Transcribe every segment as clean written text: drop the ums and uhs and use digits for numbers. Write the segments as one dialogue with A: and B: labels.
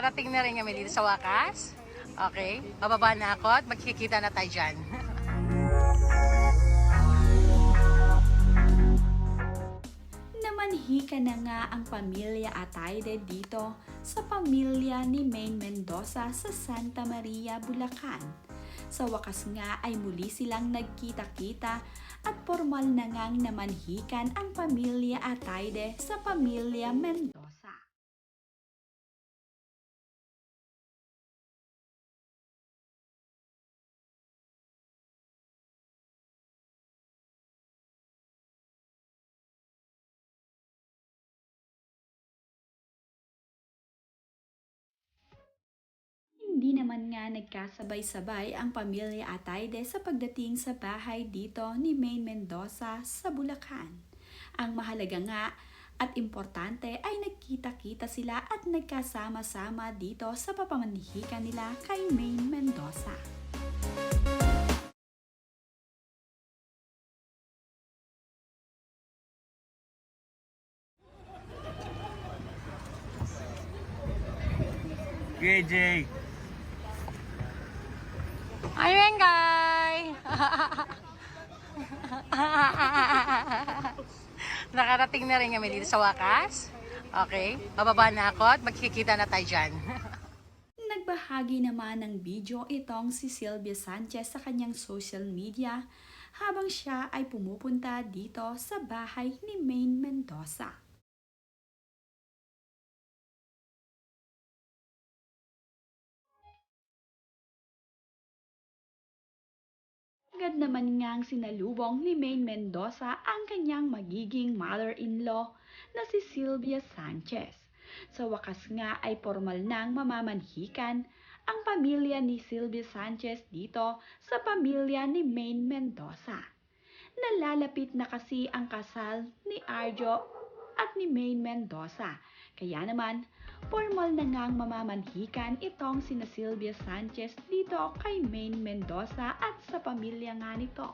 A: Nakarating na rin kami dito sa wakas. Okay, bababa na ako at magkikita na tayo dyan.
B: Namanhika na nga ang pamilya Atayde dito sa pamilya ni Maine Mendoza sa Santa Maria, Bulacan. Sa wakas nga ay muli silang nagkita-kita at formal na ngang namanhikan ang pamilya Atayde sa pamilya Mendoza. Hindi naman nga nagkasabay-sabay ang pamilya Atayde sa pagdating sa bahay dito ni Maine Mendoza sa Bulacan. Ang mahalaga nga at importante ay nagkita-kita sila at nagkasama-sama dito sa papamanhikan nila kay Maine Mendoza.
C: KJ.
A: Ayun, guys! Nakarating na rin kami dito sa wakas. Okay, bababa na ako at magkikita na tayo dyan.
B: Nagbahagi naman ng video itong si Sylvia Sanchez sa kanyang social media habang siya ay pumupunta dito sa bahay ni Maine Mendoza. Agad naman ngang sinalubong ni Maine Mendoza ang kanyang magiging mother-in-law na si Sylvia Sanchez. Sa wakas nga ay formal nang mamamanhikan ang pamilya ni Sylvia Sanchez dito sa pamilya ni Maine Mendoza. Nalalapit na kasi ang kasal ni Arjo at ni Maine Mendoza. Kaya naman, formal na ngang mamamanhikan itong sina Sylvia Sanchez dito kay Maine Mendoza at sa pamilya nga nito.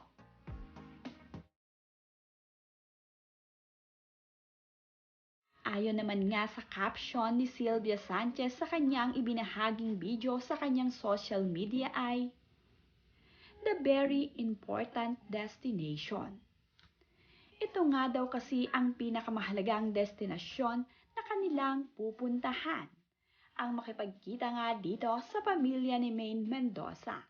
B: Ayon naman nga sa caption ni Sylvia Sanchez sa kanyang ibinahaging video sa kanyang social media ay, "The very important destination." Ito nga daw kasi ang pinakamahalagang destinasyon na kanilang pupuntahan, ang makipagkita nga dito sa pamilya ni Maine Mendoza.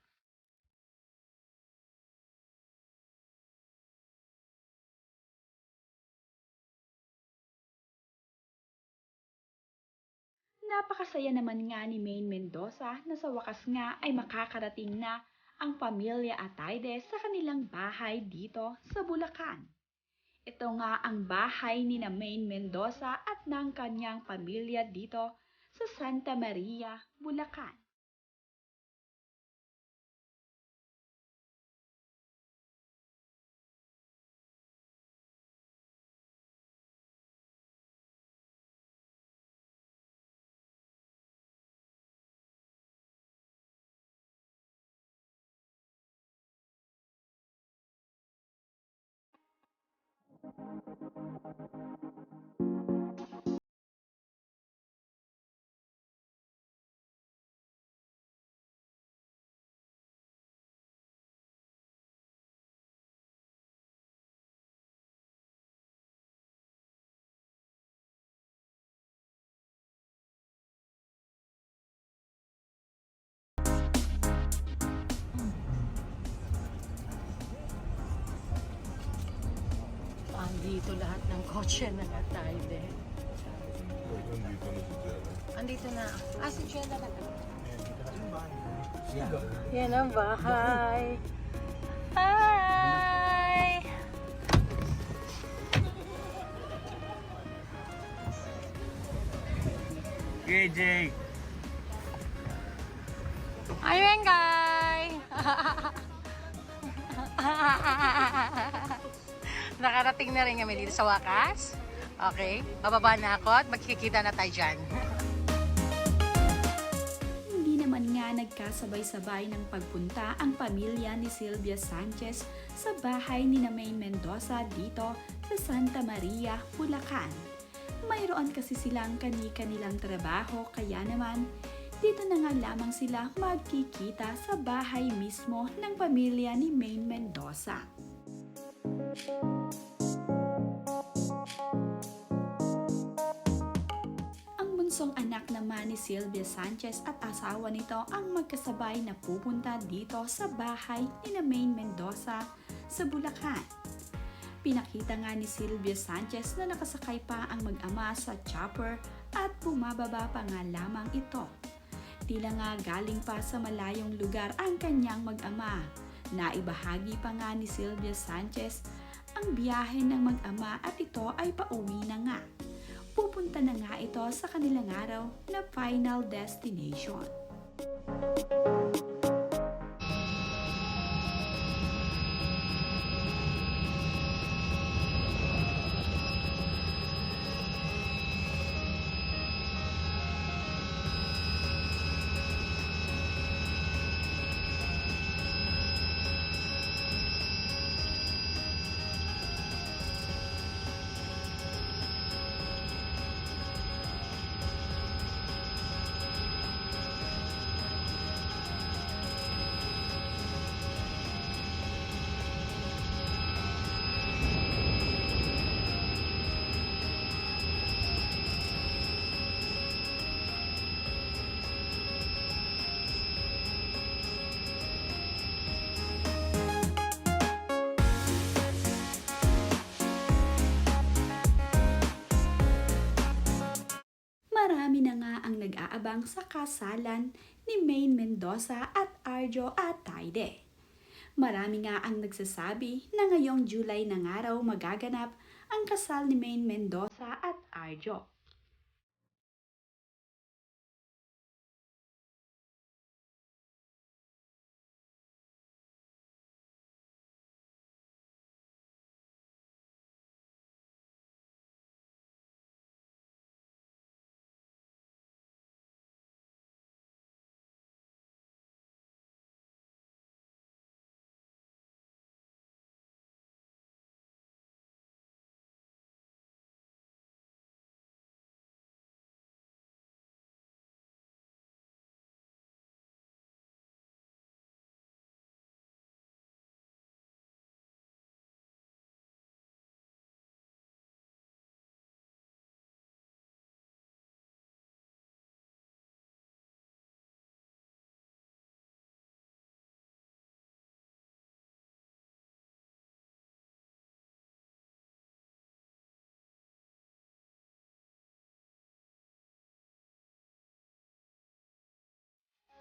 B: Napakasaya naman nga ni Maine Mendoza na sa wakas nga ay makakarating na ang pamilya Atayde sa kanilang bahay dito sa Bulacan. Ito nga ang bahay ni na Maine Mendoza at ng kanyang pamilya dito sa Santa Maria, Bulacan.
A: Andito lahat ng kotse na Atayde. Andito na. Si Jenna na. Yan ang bahay. Hi!
C: KJ.
A: Ayun, guys! Nakarating na rin kami dito sa wakas. Okay, bababa na ako at magkikita na tayo dyan.
B: Hindi naman nga nagkasabay-sabay ng pagpunta ang pamilya ni Sylvia Sanchez sa bahay ni na Maine Mendoza dito sa Santa Maria, Bulacan. Mayroon kasi silang kani-kanilang trabaho kaya naman dito na nga lamang sila magkikita sa bahay mismo ng pamilya ni Maine Mendoza. Ang bunsong anak naman ni Sylvia Sanchez at asawa nito ang magkasabay na pupunta dito sa bahay ni Maine Mendoza sa Bulacan. Pinakita nga ni Sylvia Sanchez na nakasakay pa ang mag-ama sa chopper at bumababa pa nga lamang ito. Tila nga galing pa sa malayong lugar ang kanyang mag-ama. Naibahagi pa nga ni Sylvia Sanchez ang biyahe ng mag-ama at ito ay pauwi na nga. Pupunta na nga ito sa kanilang araw na final destination. Marami na nga ang nag-aabang sa kasalan ni Maine Mendoza at Arjo Ataide. Marami nga ang nagsasabi na ngayong July ng araw magaganap ang kasal ni Maine Mendoza at Arjo.